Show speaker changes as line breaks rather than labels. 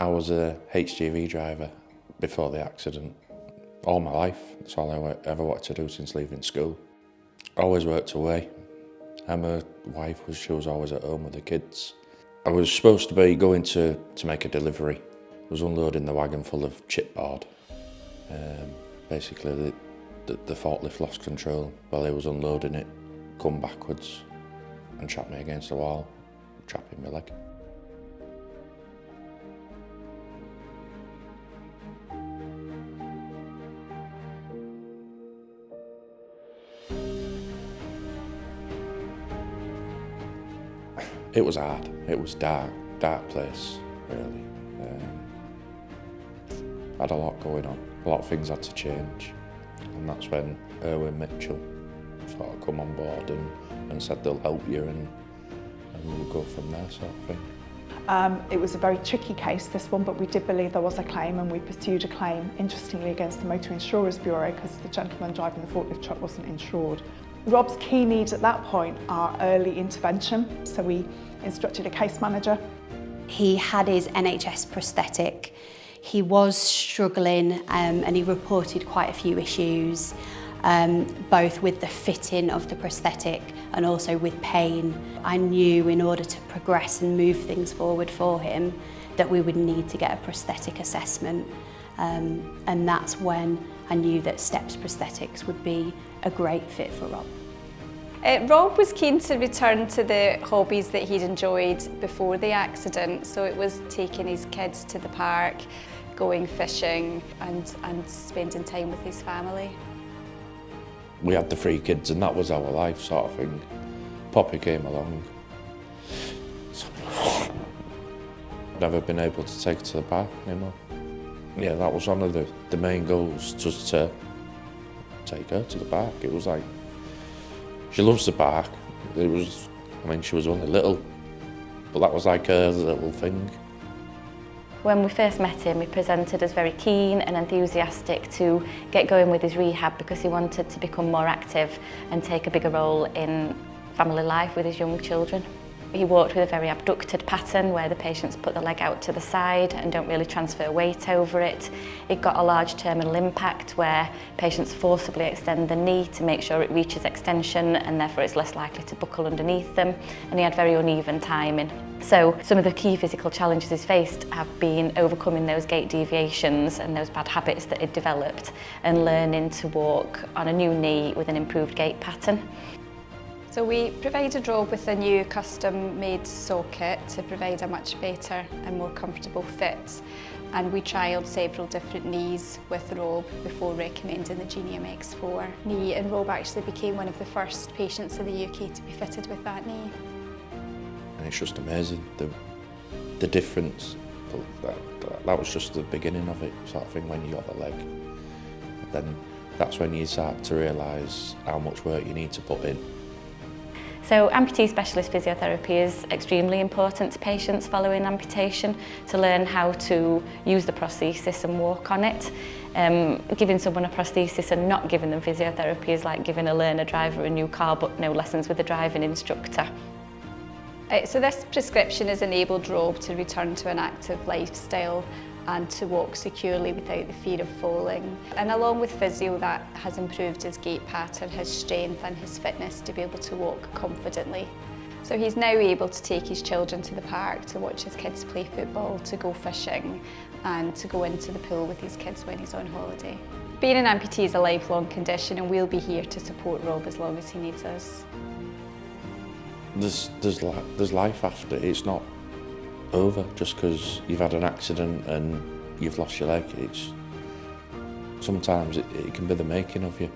I was a HGV driver before the accident. All my life, that's all I ever wanted to do since leaving school. I always worked away. My wife was always at home with the kids. I was supposed to be going to make a delivery. I was unloading the wagon full of chipboard. Basically, the forklift lost control while he was unloading it, come backwards and trapped me against the wall, trapping my leg. It was hard. It was dark place, really. I had a lot going on. A lot of things had to change. And that's when Erwin Mitchell sort of come on board and said they'll help you and we'll go from there, sort of thing.
It was a very tricky case, this one, but we did believe there was a claim and we pursued a claim, interestingly, against the Motor Insurers Bureau because the gentleman driving the forklift truck wasn't insured. Rob's key needs at that point are early intervention, so we instructed a case manager.
He had his NHS prosthetic. He was struggling and he reported quite a few issues, both with the fitting of the prosthetic and also with pain. I knew in order to progress and move things forward for him that we would need to get a prosthetic assessment, and that's when I knew that Steps Prosthetics would be a great fit for Rob.
Rob was keen to return to the hobbies that he'd enjoyed before the accident, so it was taking his kids to the park, going fishing and spending time with his family.
We had the 3 kids and that was our life, sort of thing. Poppy came along. Never been able to take her to the park anymore. Yeah, that was one of the main goals, just to take her to the park. It was like, she loves the park. She was only little, but that was like her little thing.
When we first met him, he presented as very keen and enthusiastic to get going with his rehab because he wanted to become more active and take a bigger role in family life with his young children. He walked with a very abducted pattern where the patients put the leg out to the side and don't really transfer weight over it. It got a large terminal impact where patients forcibly extend the knee to make sure it reaches extension and therefore it's less likely to buckle underneath them, and he had very uneven timing. So some of the key physical challenges he's faced have been overcoming those gait deviations and those bad habits that he'd developed and learning to walk on a new knee with an improved gait pattern.
So we provided Rob with a new custom-made socket to provide a much better and more comfortable fit, and we trialled several different knees with Rob before recommending the Genium X4 knee, and Rob actually became one of the first patients in the UK to be fitted with that knee.
And it's just amazing, the difference. That was just the beginning of it, sort of thing, when you got the leg. Then that's when you start to realise how much work you need to put in.
So amputee specialist physiotherapy is extremely important to patients following amputation, to learn how to use the prosthesis and walk on it. Giving someone a prosthesis and not giving them physiotherapy is like giving a learner driver a new car but no lessons with a driving instructor.
So this prescription has enabled Rob to return to an active lifestyle and to walk securely without the fear of falling. And along with physio, that has improved his gait pattern, his strength and his fitness to be able to walk confidently. So he's now able to take his children to the park, to watch his kids play football, to go fishing and to go into the pool with his kids when he's on holiday. Being an amputee is a lifelong condition and we'll be here to support Rob as long as he needs us.
There's life after. It's not over just because you've had an accident and you've lost your leg. Sometimes it can be the making of you.